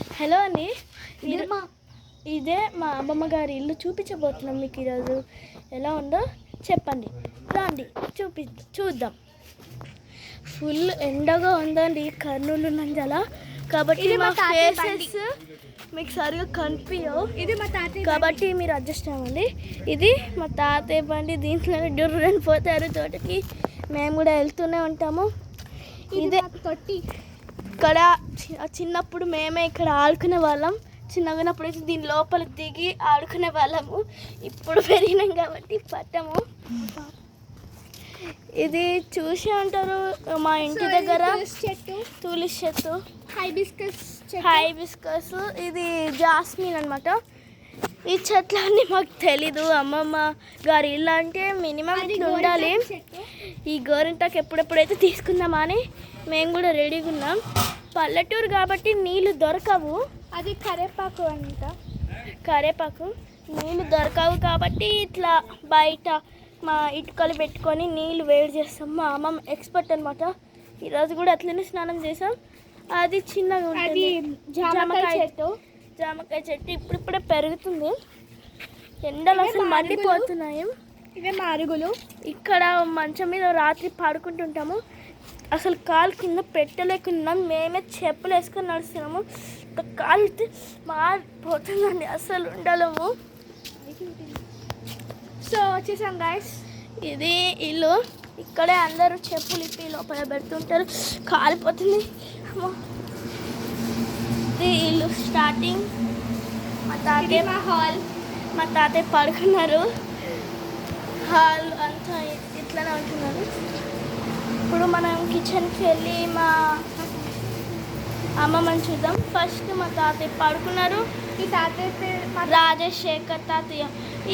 Hello అండి, ఇదే మా అమ్మమ్మ గారి ఇల్లు చూపించబోతున్నాం మీకు ఈరోజు. ఎలా ఉందో చెప్పండి, రండి చూద్దాం. ఫుల్ ఎండగా ఉందండి కర్నూలు నంజాల, కాబట్టి మా ఫేసెస్ మీకు సరిగా కనిపించవు. ఇది మా తాతయ్య కాబట్టి మీరు అడ్జస్ట్ అవ్వండి. ఇది మా తాతయ్య బండి, దీంట్లోనే డుర్రని పోతారు తోటకి. మేము కూడా వెళ్తూనే ఉంటాము. ఇదే తొట్టి. ఇక్కడ చిన్నప్పుడు మేమే ఇక్కడ ఆడుకునే వాళ్ళం. చిన్నగా ఉన్నప్పుడు అయితే దీని లోపల దిగి ఆడుకునే వాళ్ళము. ఇప్పుడు పెరిగినాం కాబట్టి పట్టము. ఇది చూసి ఉంటారు మా ఇంటి దగ్గర తులసి చెట్టు, హైబిస్కస్, ఇది జాస్మిన్ అనమాట. ఈ చెట్లన్నీ మాకు తెలీదు. అమ్మమ్మ గారి ఇల్లు అంటే మినిమం ఉండాలి. ఈ గోరింటాకు ఎప్పుడెప్పుడైతే తీసుకుందామని మేము కూడా రెడీగా ఉన్నాం. పల్లెటూరు కాబట్టి నీళ్ళు దొరకవు. అది కరేపాకు అంట. కరేపాకు నీళ్ళు దొరకవు కాబట్టి ఇట్లా బయట మా ఇటుకలు పెట్టుకొని నీళ్ళు వేడి చేస్తాం. మా అమ్మమ్మ ఎక్స్పర్ట్ అనమాట. ఈరోజు కూడా అట్లనే స్నానం చేసాం. అది చిన్నగా ఉంటుంది. జామకాయ చెట్టు ఇప్పుడిప్పుడే పెరుగుతుంది. ఎండలు అసలు మండిపోతున్నాయి. ఇవే మారుగులు. ఇక్కడ మంచం మీద రాత్రి పడుకుంటుంటాము. అసలు కాలు కింద పెట్టలేకున్నాం. మేమే చెప్పులు వేసుకొని నడుస్తున్నాము. కాలు మారిపోతుందండి, అసలు ఉండలేము. సో వచ్చేసాం గైస్. ఇది ఇల్లు. ఇక్కడే అందరూ చెప్పులు ఇప్పి లోపల పెడుతుంటారు. కాలిపోతుంది. ఇది ఇల్లు స్టార్టింగ్. మా తాతయ్య పడుకున్నారు. హాల్ అంతా ఇట్లనే ఉంటున్నారు. ఇప్పుడు మనం కిచెన్కి వెళ్ళి మా అమ్మమ్మని చూద్దాం. ఫస్ట్ మా తాతయ్య పడుకున్నారు. ఈ తాతయ్య పేరు రాజశేఖర్ తాతయ్య.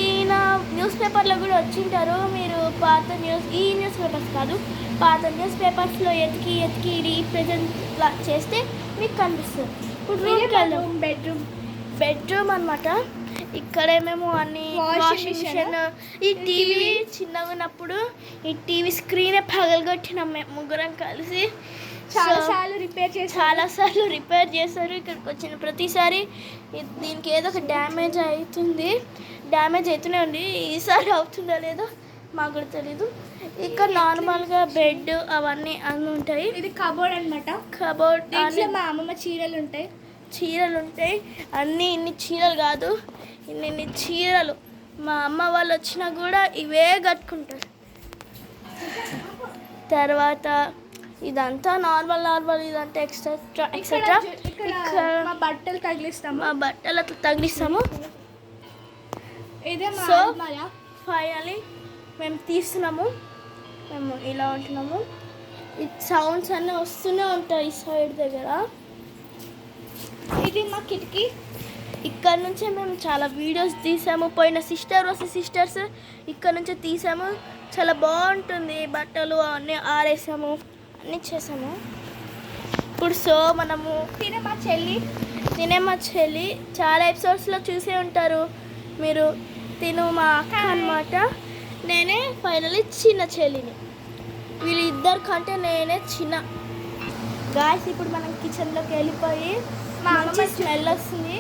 ఈయన న్యూస్ పేపర్లో కూడా వచ్చింటారు. మీరు ఈ న్యూస్ పేపర్స్ కాదు, పాత న్యూస్ పేపర్స్లో ఎతికి రీప్రజెంట్ చేస్తే మీకు కనిపిస్తుంది. ఇప్పుడు రూమ్కి వెళ్దాం. బెడ్రూమ్ అనమాట. ఇక్కడే మేము అన్ని వాషింగ్ మిషన్, ఈ టీవీ చిన్నగా ఉన్నప్పుడు ఈ టీవీ స్క్రీనే పగలగొట్టినాం మేము ముగ్గురం కలిసి. చాలాసార్లు రిపేర్ చేశారు. ఇక్కడికి వచ్చిన ప్రతిసారి దీనికి ఏదో ఒక డ్యామేజ్ అవుతూనే ఉంది. ఈసారి అవుతుందో లేదో మాకు కూడా తెలీదు. ఇక్కడ నార్మల్గా బెడ్ అవన్నీ అన్నీ ఉంటాయి. ఇది కబోర్డ్ అనమాట. కబోర్డ్ మా అమ్మమ్మ చీరలు ఉంటాయి. అన్నీ ఇన్ని చీరలు కాదు, ఇన్ని చీరలు. మా అమ్మ వాళ్ళు వచ్చినా కూడా ఇవే కట్టుకుంటారు. తర్వాత ఇదంతా నార్మల్, ఇదంతా ఎక్సెట్రా. మా బట్టలు తగిలిస్తాము. సో ఫైనలీ మేము తీస్తున్నాము. మేము ఇలా ఉంటున్నాము. ఈ సౌండ్స్ అన్నీ వస్తూనే ఉంటాయి ఈ సైడ్ దగ్గర. ఇది మా కిటికీ. ఇక్కడ నుంచే మేము చాలా వీడియోస్ తీసాము. పోయిన సిస్టర్స్ ఇక్కడ నుంచే తీసాము. చాలా బాగుంటుంది. బట్టలు అవన్నీ ఆరేసాము, అన్నీ చేసాము. ఇప్పుడు సో మనము తినే మా చెల్లి చాలా ఎపిసోడ్స్లో చూసే ఉంటారు మీరు. తిను మా అక్క అనమాట. నేనే ఫైనలీ చిన్న చెల్లిని. వీళ్ళిద్దరి కంటే నేనే చిన్న. గాయస్ ఇప్పుడు మనం కిచెన్లోకి వెళ్ళిపోయి మా అమ్మ స్మెల్ వస్తుంది.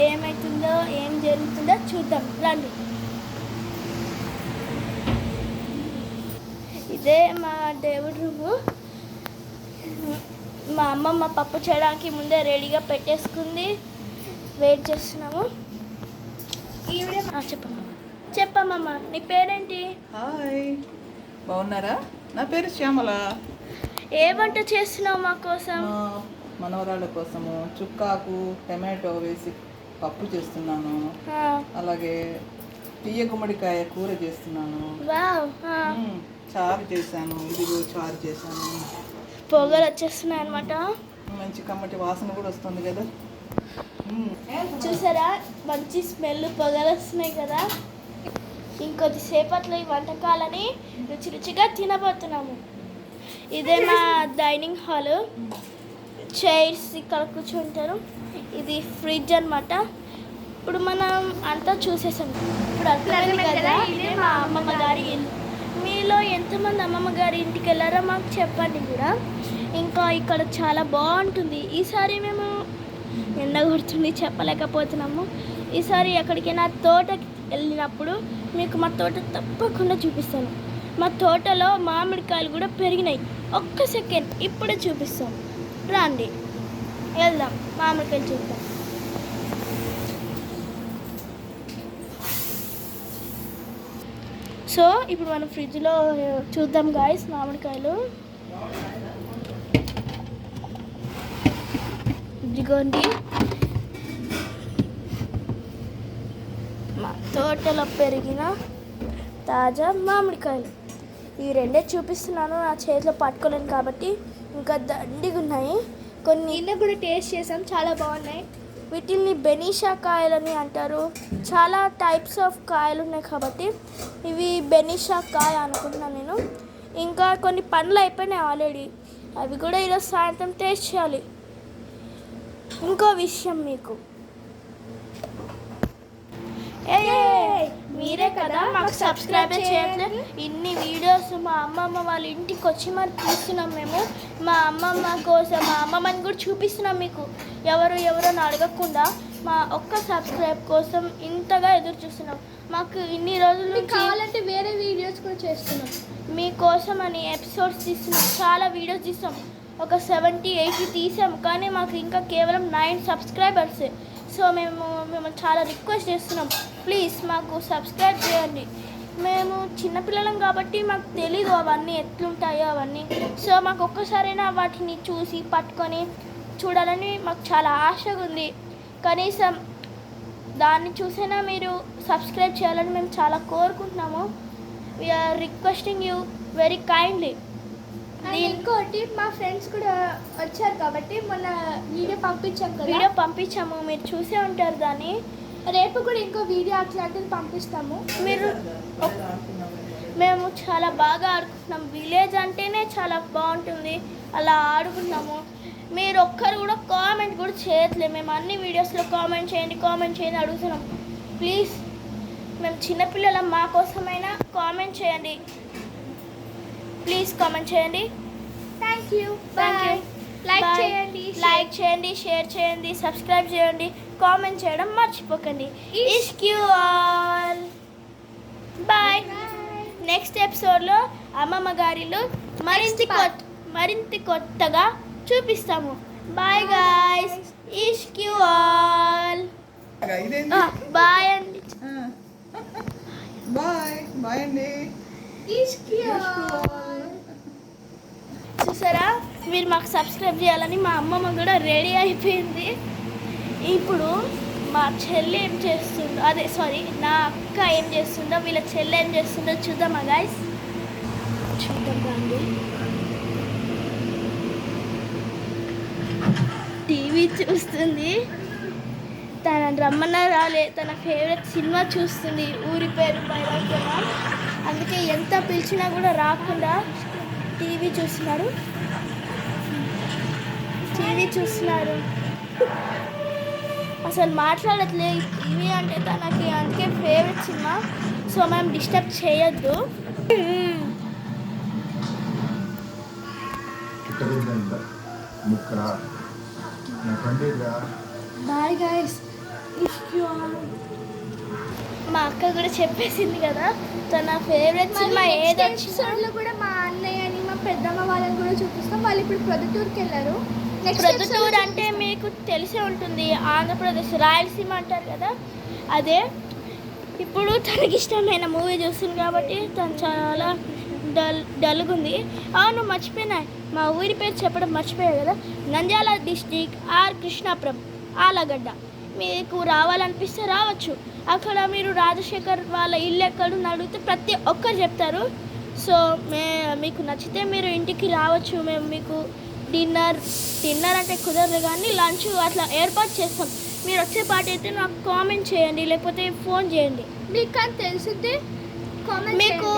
ఏమవుతుందో ఏం జరుగుతుందో చూద్దాం రండి. ఇదే మా దేవుడి రూము. మా అమ్మమ్మ పప్పు చేయడానికి ముందే రెడీగా పెట్టేసుకుంది. వెయిట్ చేస్తున్నాము. చెప్పమ్మమ్మ నీ పేరేంటి? హాయ్, బాగున్నారా? నా పేరు శ్యామల. ఏ వంట చేస్తున్నావు మా కోసం? మనవరాళ్ళ కోసము చుక్కాకు టమాటో వేసి పప్పు చేస్తున్నాను. అలాగే తీయ గుమ్మడికాయ కూర చేస్తున్నాను. చారు చేశాను. ఇదిగో చారు చేశాను. పొగలు వచ్చేస్తున్నాయి అనమాట. మంచి కమ్మటి వాసన కూడా వస్తుంది కదా. చూసారా, మంచి స్మెల్, పొగలు వస్తున్నాయి కదా. ఇంకొద్దిసేపట్లో ఈ వంటకాలని రుచిగా తినబోతున్నాము. ఇదే మా డైనింగ్ హాల్. చైర్స్ ఇక్కడ కూర్చుంటారు. ఇది ఫ్రిడ్జ్ అనమాట. ఇప్పుడు మనం అంతా చూసేసాం. ఇప్పుడు అర్థమైంది కదా, ఇదే మా అమ్మమ్మ గారి ఇల్లు. మీలో ఎంతమంది అమ్మమ్మ గారి ఇంటికి వెళ్ళారో మాకు చెప్పండి కూడా. ఇంకా ఇక్కడ చాలా బాగుంటుంది. ఈసారి మేము ఎండ కొడుతుంది చెప్పలేకపోతున్నాము. ఈసారి ఎక్కడికైనా తోటకి వెళ్ళినప్పుడు మీకు మా తోట తప్పకుండా చూపిస్తాను. మా తోటలో మామిడికాయలు కూడా పెరిగినాయి. ఒక్క సెకండ్ ఇప్పుడే చూపిస్తాం, రండి వెళ్దాం మామిడికాయలు చూద్దాం. సో ఇప్పుడు మనం ఫ్రిడ్జ్లో చూద్దాం గాయస్ మామిడికాయలు. ఇదిగోండి మా తోటలో పెరిగిన తాజా మామిడికాయలు. ఈ రెండే చూపిస్తున్నాను, నా చేతిలో పట్టుకోలేను కాబట్టి. ఇంకా దండిగా ఉన్నాయి. కొన్ని నిన్న కూడా టేస్ట్ చేసాం, చాలా బాగున్నాయి. వీటిని బెనీషా కాయలని అంటారు. చాలా టైప్స్ ఆఫ్ కాయలు ఉన్నాయి కాబట్టి ఇవి బెనీషా కాయ అనుకుంటున్నాను నేను. ఇంకా కొన్ని పండ్లు అయిపోయినాయి ఆల్రెడీ, అవి కూడా ఈరోజు సాయంత్రం టేస్ట్ చేయాలి. ఇంకో విషయం మీకు, మీరే కదా మాకు సబ్స్క్రైబ్ చేయట్లేదు. ఇన్ని వీడియోస్ మా అమ్మమ్మ వాళ్ళ ఇంటికి వచ్చి మరి తీస్తున్నాం మేము. మా అమ్మమ్మ కోసం మా అమ్మమ్మని కూడా చూపిస్తున్నాం మీకు. ఎవరని అడగకుండా మా ఒక్క సబ్స్క్రైబ్ కోసం ఇంతగా ఎదురు చూస్తున్నాం. మాకు ఇన్ని రోజులు కావాలంటే వేరే వీడియోస్ కూడా చేస్తున్నాం మీకోసం అని. ఎపిసోడ్స్ తీస్తున్నాం, చాలా వీడియోస్ తీస్తాం. ఒక 70-80 తీసాం, కానీ మాకు ఇంకా కేవలం 9 సబ్స్క్రైబర్సే. సో మేము చాలా రిక్వెస్ట్ చేస్తున్నాం, ప్లీజ్ మాకు సబ్స్క్రైబ్ చేయండి. మేము చిన్నపిల్లలం కాబట్టి మాకు తెలీదు అవన్నీ ఎట్లుంటాయో అవన్నీ. సో మాకు ఒక్కసారైనా వాటిని చూసి పట్టుకొని చూడాలని మాకు చాలా ఆశగా ఉంది. కనీసం దాన్ని చూసైనా మీరు సబ్స్క్రైబ్ చేయాలని మేము చాలా కోరుకుంటున్నాము. We're requesting you very kindly. ఇంకోటి మా ఫ్రెండ్స్ కూడా వచ్చారు కాబట్టి మొన్న వీడియో పంపించాము, మీరు చూసే ఉంటారు దాన్ని. రేపు కూడా ఇంకో వీడియో అట్లాంటిది పంపిస్తాము. మేము చాలా బాగా ఆడుకుంటున్నాం. విలేజ్ అంటేనే చాలా బాగుంటుంది, అలా ఆడుకుంటున్నాము. మీరు ఒక్కరు కూడా కామెంట్ కూడా చేయట్లేదు. మేము అన్ని వీడియోస్లో కామెంట్ చేయండి అడుగుతున్నాం. ప్లీజ్, మేము చిన్నపిల్లలం, మా కోసమైనా కామెంట్ చేయండి. ప్లీజ్ కామెంట్ చేయండి. Thank you. లైక్ చేయండి, షేర్ చేయండి, సబ్స్క్రైబ్ చేయండి, కామెంట్ చేయడం మర్చిపోకండి. ఇష్క్ యూ ఆల్. బాయ్. నెక్స్ట్ ఎపిసోడ్లో అమ్మమ్మ గారిలో మరింత కొత్తగా చూపిస్తాము. Bye guys. ఇష్క్ యూ ఆల్. బాయ్ అండి. బాయ్ అండి. చూసారా, మీరు మాకు సబ్స్క్రైబ్ చేయాలని మా అమ్మమ్మ కూడా రెడీ అయిపోయింది. ఇప్పుడు మా చెల్లి ఏం చేస్తుందో, నా అక్క ఏం చేస్తుందో, వీళ్ళ చెల్లి ఏం చేస్తుందో చూద్దామా గాయ్స్? చూద్దాం రండి. టీవీ చూస్తుంది. తన రమ్మన్న రాలే, తన ఫేవరెట్ సినిమా చూస్తుంది. ఊరి పేరు బైరాగన. అందుకే ఎంత పిలిచినా కూడా రాకుండా టీవీ చూస్తున్నారు. అసలు మాట్లాడట్లేదు. టీవీ అంటే తనకి అందుకే ఫేవరెట్ సినిమా. సో మనం డిస్టర్బ్ చేయొద్దు. Bye guys. మా అక్క కూడా చెప్పేసింది కదా తన ఫేవరెట్ సినిమా ఏదో. ఎపిసోడ్లో కూడా మా అన్నయ్యని మా పెద్దమ్మ వాళ్ళని కూడా చూపిస్తాం. వాళ్ళు ఇప్పుడు ప్రొద్దుటూరుకి వెళ్ళారు. ప్రొద్దుటూరు అంటే మీకు తెలిసే ఉంటుంది, ఆంధ్రప్రదేశ్ రాయలసీమ అంటారు కదా, అదే. ఇప్పుడు తనకి ఇష్టమైన మూవీ చూస్తుంది కాబట్టి తను చాలా డల్గా ఉంది. అవును, మర్చిపోయినా, మా ఊరి పేరు చెప్పడం మర్చిపోయాయి కదా. Nandyal district R Krishnapuram Allagadda. మీకు రావాలనిపిస్తే రావచ్చు. అక్కడ మీరు రాజశేఖర్ వాళ్ళ ఇల్లు ఎక్కడుంది అడిగితే ప్రతి ఒక్కరు చెప్తారు. సో మీకు నచ్చితే మీరు ఇంటికి రావచ్చు. మేము మీకు డిన్నర్ అంటే కుదరదు కానీ లంచ్ అట్లా ఏర్పాటు చేస్తాం. మీరు వచ్చే పాట అయితే నాకు కామెంట్ చేయండి, లేకపోతే ఫోన్ చేయండి. మీకు కానీ తెలిసితే మీకు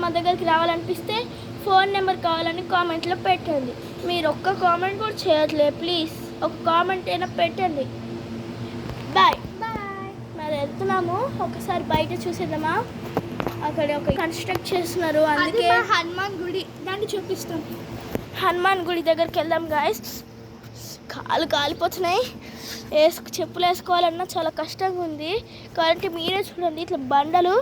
మా దగ్గరికి రావాలనిపిస్తే ఫోన్ నెంబర్ కావాలని కామెంట్లో పెట్టండి. మీరు ఒక్క కామెంట్ కూడా చేయట్లేదు. ప్లీజ్ ఒక కామెంట్ అయినా పెట్టండి. బాయ్. మరి వెళ్తున్నాము, ఒకసారి బయట చూసేద్దామా? అక్కడ ఒక కన్స్ట్రక్ట్ చేస్తున్నారు, అందుకే హనుమాన్ గుడి దాన్ని చూపిస్తాం. హనుమాన్ గుడి దగ్గరికి వెళ్దాం గాయస్. కాలు కాలిపోతున్నాయి. చెప్పులు వేసుకోవాలన్నా చాలా కష్టంగా ఉంది. కాబట్టి మీరే చూడండి, ఇట్లా బండలు